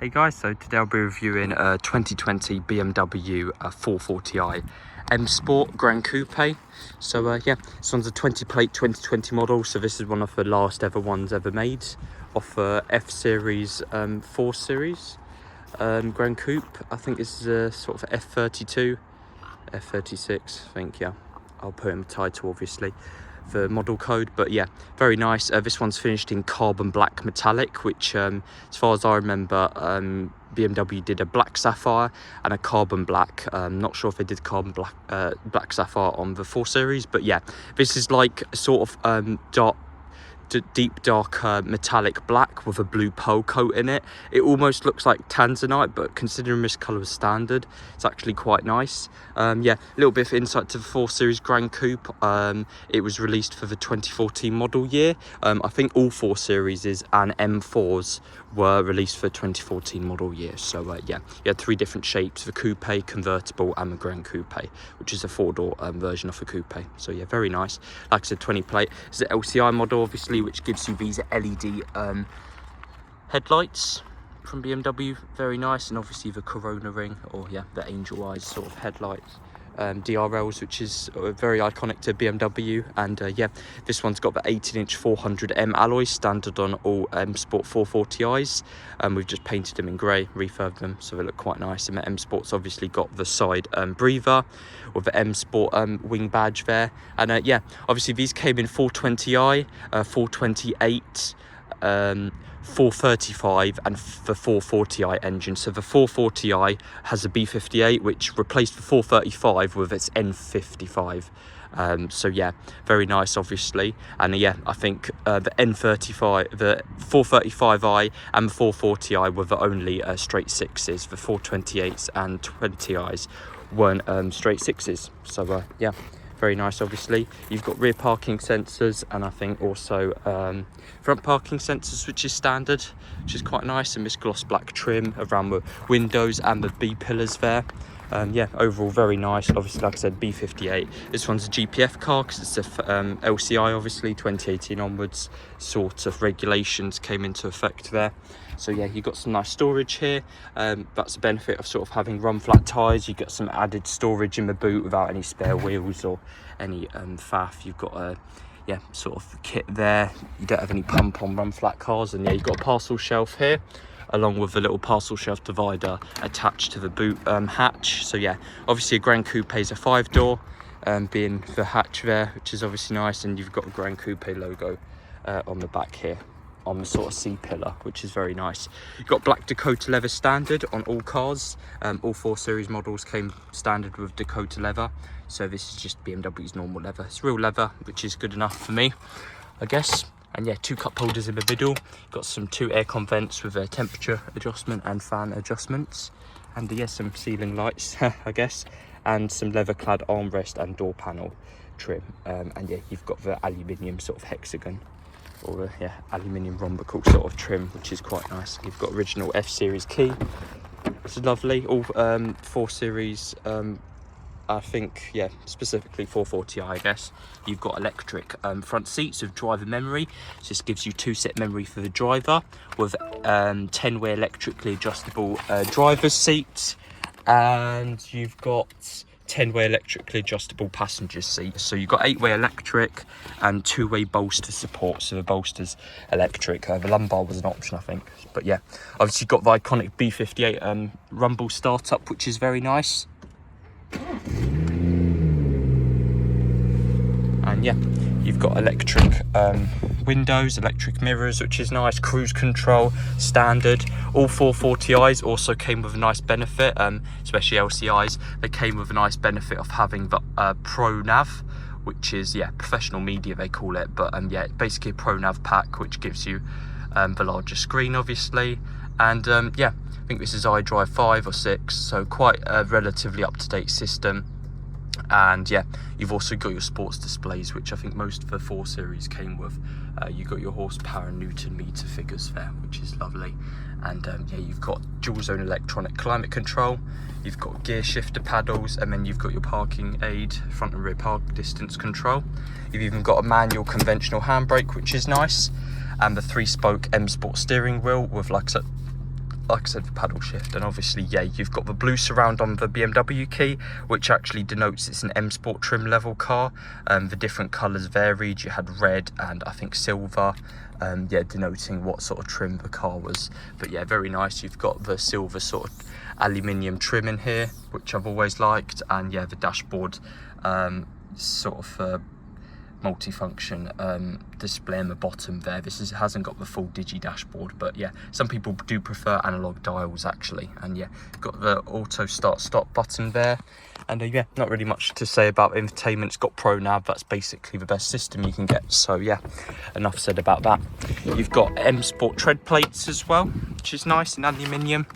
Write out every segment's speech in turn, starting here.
Hey guys, so today I'll be reviewing a 2020 BMW 440i M Sport Gran Coupe. So yeah, this one's a 20 plate 2020 model, so this is one of the last ever ones ever made off F series 4 series Gran Coupe. I think this is a sort of F32, F36 I think, yeah. I'll put in the title obviously, the model code, but yeah, very nice. This one's finished in carbon black metallic, which as far as I remember, BMW did a black sapphire and a carbon black. Not sure if they did carbon black sapphire on the 4 series, but yeah, this is like sort of deep dark metallic black with a blue pearl coat in it. It almost looks like tanzanite, but considering this colour is standard, it's actually quite nice. Yeah, a little bit of insight to the 4 series Gran Coupe. It was released for the 2014 model year. I think all 4 series and M4s were released for 2014 model year. So yeah, you had 3 different shapes: the coupe, convertible and the Gran Coupe, which is a 4-door version of a coupe. So yeah, very nice. Like I said, 20 plate. It's an LCI model obviously, which gives you these LED headlights from BMW. Very nice. And obviously the Corona ring, or yeah, the angel eyes sort of headlights. DRLs, which is very iconic to BMW. And yeah, this one's got the 18-inch 400M alloys, standard on all M Sport 440i's. We've just painted them in grey, refurbed them, so they look quite nice. And the M Sport's obviously got the side breather with the M Sport wing badge there. And yeah, obviously these came in 420i, 428, 435 and the 440i engine. So the 440i has a B58, which replaced the 435 with its N55. So yeah, very nice obviously. And yeah, I think the N35, the 435i and the 440i were the only straight 6s. The 428s and 20i's weren't straight 6s. So yeah, very nice obviously. You've got rear parking sensors, and I think also front parking sensors, which is standard, which is quite nice. And this gloss black trim around the windows and the B pillars there. Yeah, overall very nice. Obviously, like I said, B58. This one's a GPF car because it's a LCI obviously. 2018 onwards sort of regulations came into effect there. So yeah, you've got some nice storage here. That's the benefit of sort of having run flat tyres. You get some added storage in the boot without any spare wheels or any faff. You've got a yeah, sort of kit there. You don't have any pump on run flat cars. And yeah, you've got a parcel shelf here, along with a little parcel shelf divider attached to the boot hatch. So yeah, obviously a Gran Coupe is a 5-door, being the hatch there, which is obviously nice. And you've got a Gran Coupe logo on the back here, on the sort of C pillar, which is very nice. You've got black Dakota leather standard on all cars. All 4 series models came standard with Dakota leather, so this is just BMW's normal leather. It's real leather, which is good enough for me, I guess. And yeah, 2 cup holders in the middle. Got some 2 aircon vents with a temperature adjustment and fan adjustments. And yeah, some ceiling lights, I guess. And some leather clad armrest and door panel trim. And yeah, you've got the aluminium sort of hexagon, or yeah, aluminium rhombical sort of trim, which is quite nice. You've got original F series key, which is lovely. All 4 series, I think, yeah, specifically 440i, I guess. You've got electric front seats with driver memory. So this gives you 2-set memory for the driver, with 10-way electrically adjustable driver's seats, and you've got 10-way electrically adjustable passenger seats. So you've got 8-way electric and 2-way bolster support. So the bolster's electric. The lumbar was an option, I think. But yeah, obviously you've got the iconic B58 rumble startup, which is very nice. And yeah, you've got electric windows, electric mirrors, which is nice. Cruise control, standard. All 440i's also came with a nice benefit, especially LCI's. They came with a nice benefit of having the Pro Nav, which is, yeah, professional media they call it, but yeah, basically a Pro Nav pack, which gives you the larger screen obviously. And yeah, I think this is iDrive 5 or 6, so quite a relatively up-to-date system. And yeah, you've also got your sports displays, which I think most of the 4 series came with. You've got your horsepower and Newton meter figures there, which is lovely. And yeah, you've got dual zone electronic climate control, you've got gear shifter paddles, and then you've got your parking aid, front and rear park distance control. You've even got a manual conventional handbrake, which is nice, and the 3-spoke M Sport steering wheel with, like I said, like I said, the paddle shift. And obviously, yeah, you've got the blue surround on the BMW key, which actually denotes it's an M Sport trim level car. The different colours varied. You had red and I think silver, yeah, denoting what sort of trim the car was. But yeah, very nice. You've got the silver sort of aluminium trim in here, which I've always liked. And yeah, the dashboard sort of multifunction display on the bottom there. Hasn't got the full digi dashboard, but yeah, some people do prefer analog dials actually. And yeah, got the auto start stop button there. And yeah, not really much to say about infotainment. It's got Pro Nav. That's basically the best system you can get. So yeah, enough said about that. You've got M Sport tread plates as well, which is nice in aluminium.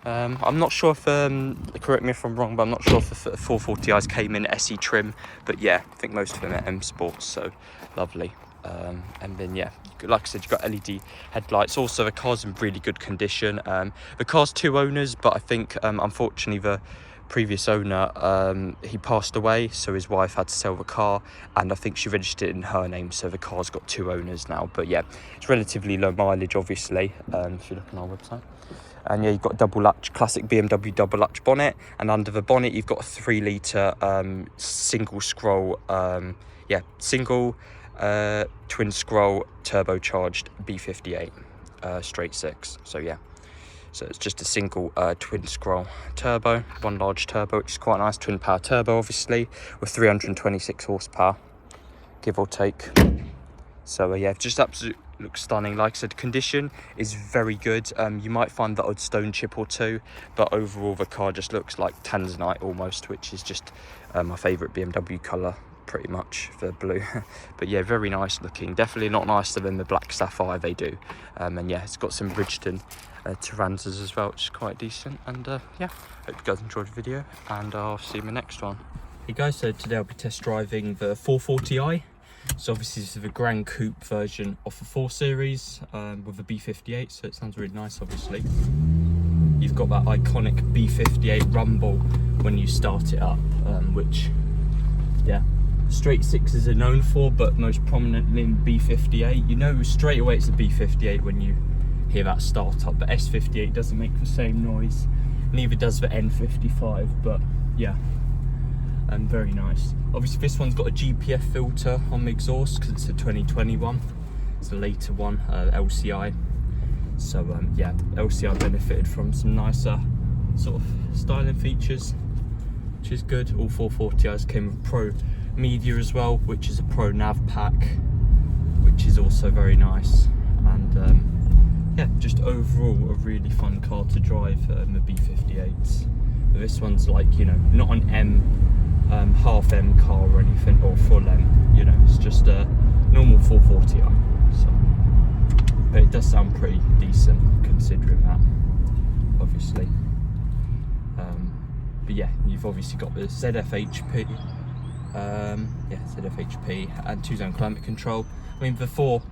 I'm not sure if, correct me if I'm wrong, but I'm not sure if the 440i's came in SE trim, but yeah, I think most of them are M Sports, so lovely. And then yeah, like I said, you've got LED headlights. Also, the car's in really good condition. The car's 2 owners, but I think unfortunately the previous owner, he passed away, so his wife had to sell the car, and I think she registered it in her name, so the car's got 2 owners now. But yeah, it's relatively low mileage, obviously, if you look on our website. And yeah, you've got double latch, classic BMW double latch bonnet, and under the bonnet you've got a 3 litre single scroll, single twin scroll turbocharged B58 straight 6. So yeah, so it's just a single twin scroll turbo, one large turbo, which is quite nice. Twin power turbo, obviously, with 326 horsepower, give or take. So yeah, just absolutely looks stunning. Like I said, condition is very good. You might find the odd stone chip or two, but overall the car just looks like tanzanite almost, which is just my favourite BMW colour, pretty much, for blue. But yeah, very nice looking. Definitely not nicer than the black sapphire they do. And yeah, it's got some Bridgestone Taranzas as well, which is quite decent. And yeah, hope you guys enjoyed the video, and I'll see you in the next one. Hey guys, so today I'll be test driving the 440i. So obviously this is the Gran Coupe version of the 4 Series with a B58, so it sounds really nice. Obviously you've got that iconic B58 rumble when you start it up, which yeah, straight 6s are known for, but most prominently in B58. You know straight away it's a B58 when you hear that start up, but S58 doesn't make the same noise, neither does the N55, but yeah, and very nice. Obviously this one's got a GPF filter on the exhaust because it's a 2021. It's a later one, LCI. So yeah, LCI benefited from some nicer sort of styling features, which is good. All 440i's came with Pro Media as well, which is a Pro Nav pack, which is also very nice. And yeah, just overall a really fun car to drive, the B58s. But this one's like, you know, not an half M car or anything, or full M, you know, it's just a normal 440i. So, but it does sound pretty decent considering that, obviously. But yeah, you've obviously got the ZFHP, ZFHP and 2-zone climate control. I mean, the 4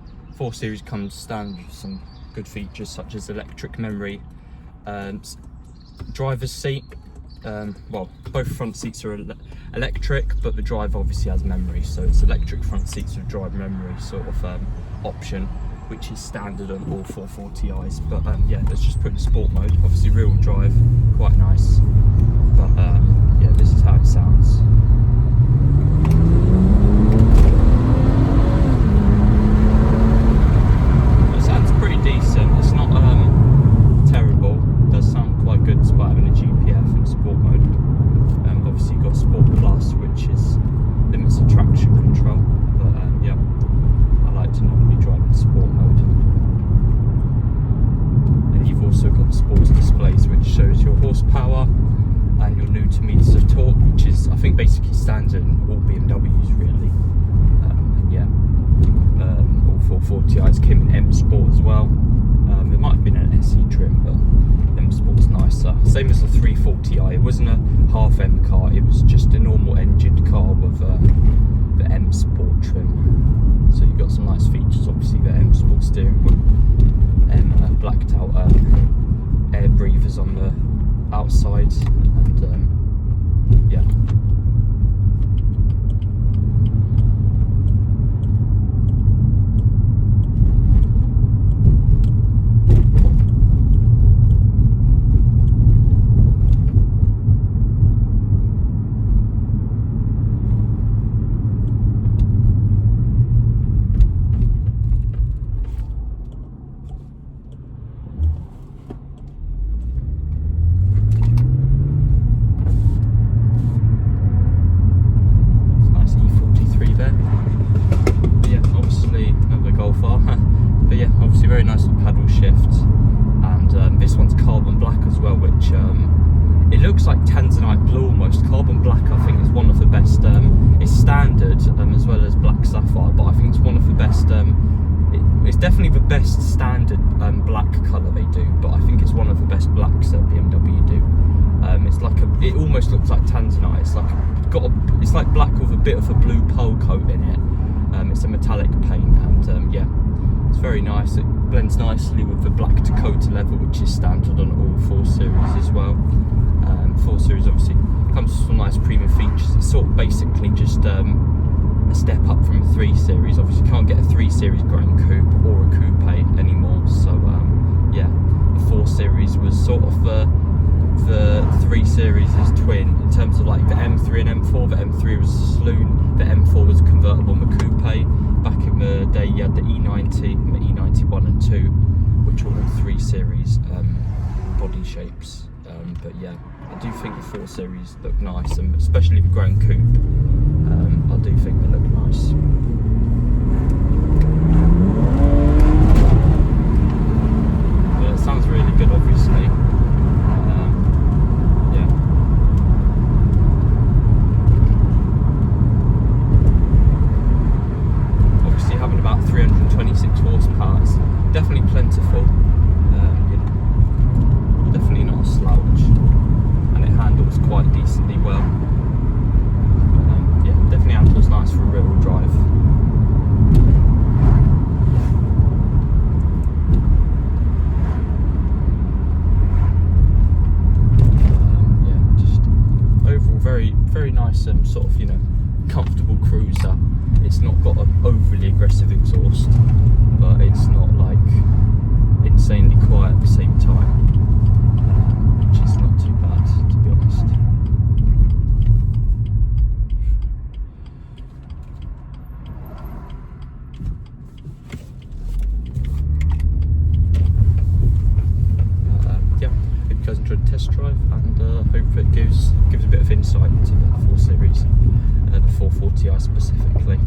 Series comes standard with some good features such as electric memory, driver's seat. Well, both front seats are electric, but the driver obviously has memory, so it's electric front seats with drive memory sort of option, which is standard on all 440i's. But yeah, let's just put in sport mode. Obviously rear wheel drive, quite nice, but yeah, this is how it sounds. It sounds pretty decent. It's not terrible. It does sound quite good despite having a GPF in sport mode. Obviously you've got Sport Plus, which is limits of traction control, but yeah, I like to normally drive in sport mode. And you've also got the sports displays, which shows your horsepower and your newton meters of torque, which is, I think, basically standard in all BMWs really. And yeah, all 440i's came in M Sport as well. It might have been an SE trim, but M Sport's nicer. Same as the 340i. It wasn't a half M car, it was just a normal engined car with the M Sport trim. So you've got some nice features, obviously the M Sport steering wheel and blacked out air breathers on the outside, and yeah. looks like Tanzanite blue almost. Carbon black I think is one of the best. It's standard as well as black sapphire, but I think it's one of the best. It's definitely the best standard black colour they do, but I think it's one of the best blacks that BMW do. It's like it almost looks like Tanzanite. It's like it's like black with a bit of a blue pearl coat in it. It's a metallic paint, and yeah, it's very nice. It blends nicely with the black Dakota leather, which is standard on all 4 Series as well. 4 Series obviously comes with some nice premium features. It's sort of basically just a step up from a 3 Series. Obviously, you can't get a 3 Series Gran Coupe or a Coupe anymore. So yeah, the 4 Series was sort of the 3 Series' twin in terms of like the M3 and M4. The M3 was a saloon, the M4 was a convertible and a coupe. Back in the day, you had the E90 and the E91 and 2, which were all 3 Series body shapes. But yeah, I do think the 4 Series look nice, and especially the Gran Coupe. I do think they look nice. Yeah, it sounds really good, obviously. Yeah. Obviously, having about 326 horsepower is definitely plentiful. You know, definitely not a slouch, and it handles quite decently well. Yeah, definitely handles nice for rear-wheel drive. Yeah, just overall very nice sort of, you know, comfortable cruiser. It's not got an overly aggressive exhaust, but it's not like insanely quiet at the same time, which is not too bad, to be honest. Yeah, hope you guys enjoyed the test drive, and hope it gives a bit of insight into the 4 Series, the 440i specifically.